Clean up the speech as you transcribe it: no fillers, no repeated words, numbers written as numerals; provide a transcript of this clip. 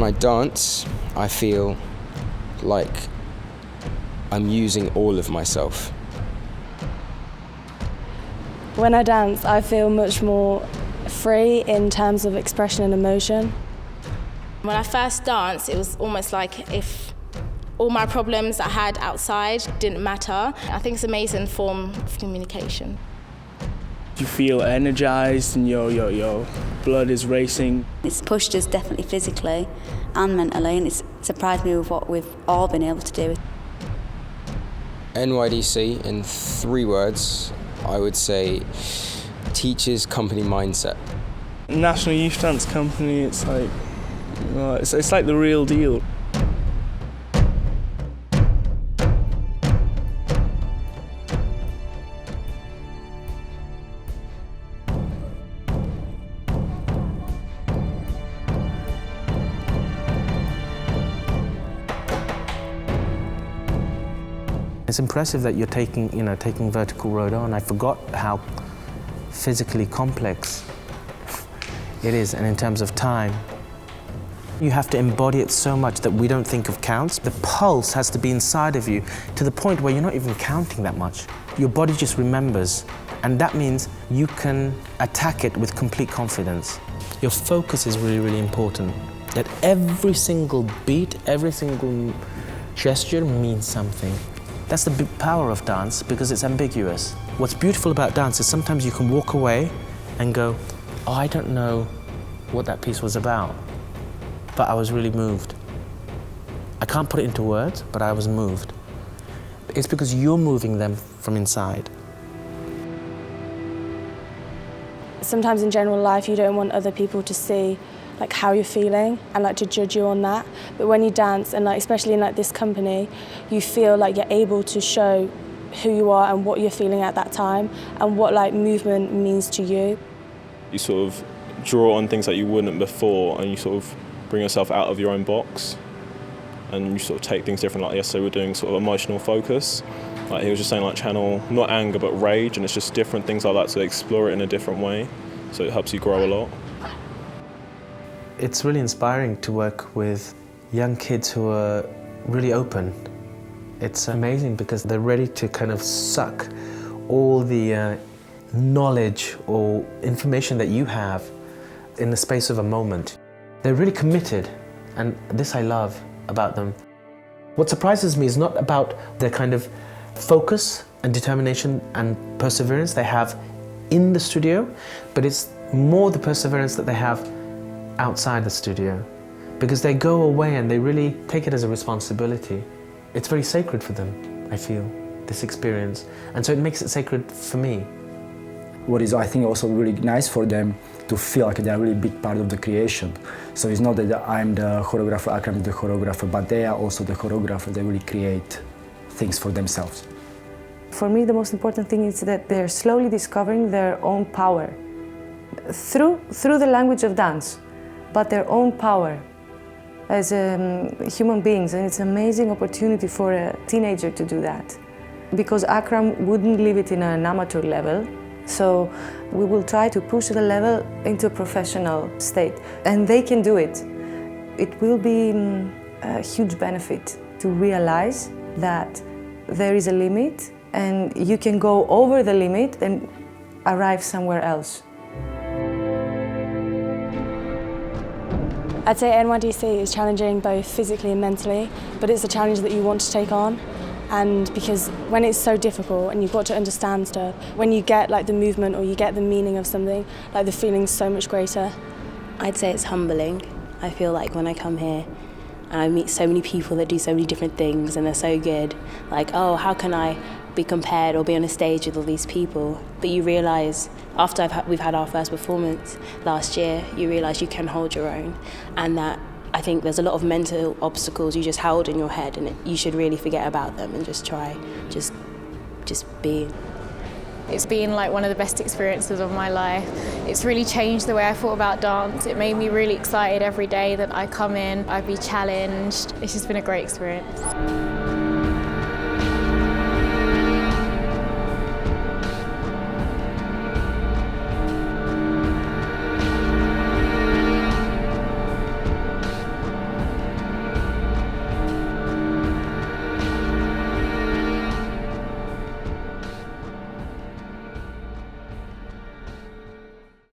I dance, I feel like I'm using all of myself. When I dance, I feel much more free in terms of expression and emotion. When I first danced, it was almost like if all my problems I had outside didn't matter. I think it's an amazing form of communication. You feel energized and your blood is racing. It's pushed us definitely physically and mentally, and it's surprised me with what we've all been able to do. NYDC, in 3 words, I would say teaches company mindset. National Youth Dance Company, it's like, it's like the real deal. It's impressive that you're taking Vertical Road on. I forgot how physically complex it is, and in terms of time. You have to embody it so much that we don't think of counts. The pulse has to be inside of you to the point where you're not even counting that much. Your body just remembers, and that means you can attack it with complete confidence. Your focus is really, really important. That every single beat, every single gesture means something. That's the big power of dance, because it's ambiguous. What's beautiful about dance is sometimes you can walk away and go, oh, I don't know what that piece was about, but I was really moved. I can't put it into words, but I was moved. It's because you're moving them from inside. Sometimes in general life, you don't want other people to see like how you're feeling and like to judge you on that. But when you dance, and like especially in like this company, you feel like you're able to show who you are and what you're feeling at that time and what like movement means to you. You sort of draw on things that you wouldn't before, and you sort of bring yourself out of your own box, and you sort of take things different. Like yesterday, we're doing sort of emotional focus. Like he was just saying, like channel not anger but rage, and it's just different things like that. So explore it in a different way, so it helps you grow a lot. It's really inspiring to work with young kids who are really open. It's amazing because they're ready to kind of suck all the knowledge or information that you have in the space of a moment. They're really committed, and this I love about them. What surprises me is not about the kind of focus and determination and perseverance they have in the studio, but it's more the perseverance that they have outside the studio, because they go away and they really take it as a responsibility. It's very sacred for them, I feel, this experience, and so it makes it sacred for me. What is, I think, also really nice for them to feel like they're a really big part of the creation. So it's not that I'm the choreographer, Akram is the choreographer, but they are also the choreographer. They really create things for themselves. For me, the most important thing is that they're slowly discovering their own power through the language of dance, but their own power as human beings, and it's an amazing opportunity for a teenager to do that. Because Akram wouldn't leave it in an amateur level, so we will try to push the level into a professional state, and they can do it. It will be a huge benefit to realize that there is a limit, and you can go over the limit and arrive somewhere else. I'd say NYDC is challenging both physically and mentally, but it's a challenge that you want to take on. And because when it's so difficult and you've got to understand stuff, when you get like the movement or you get the meaning of something, like the feeling's so much greater. I'd say it's humbling. I feel like when I come here and I meet so many people that do so many different things and they're so good, like, oh, how can I be compared or be on a stage with all these people? But you realise, after we've had our first performance last year, you realise you can hold your own, and that I think there's a lot of mental obstacles you just held in your head, and you should really forget about them and just try, just be. It's been like one of the best experiences of my life. It's really changed the way I thought about dance. It made me really excited every day that I come in, I'd be challenged. It's just been a great experience.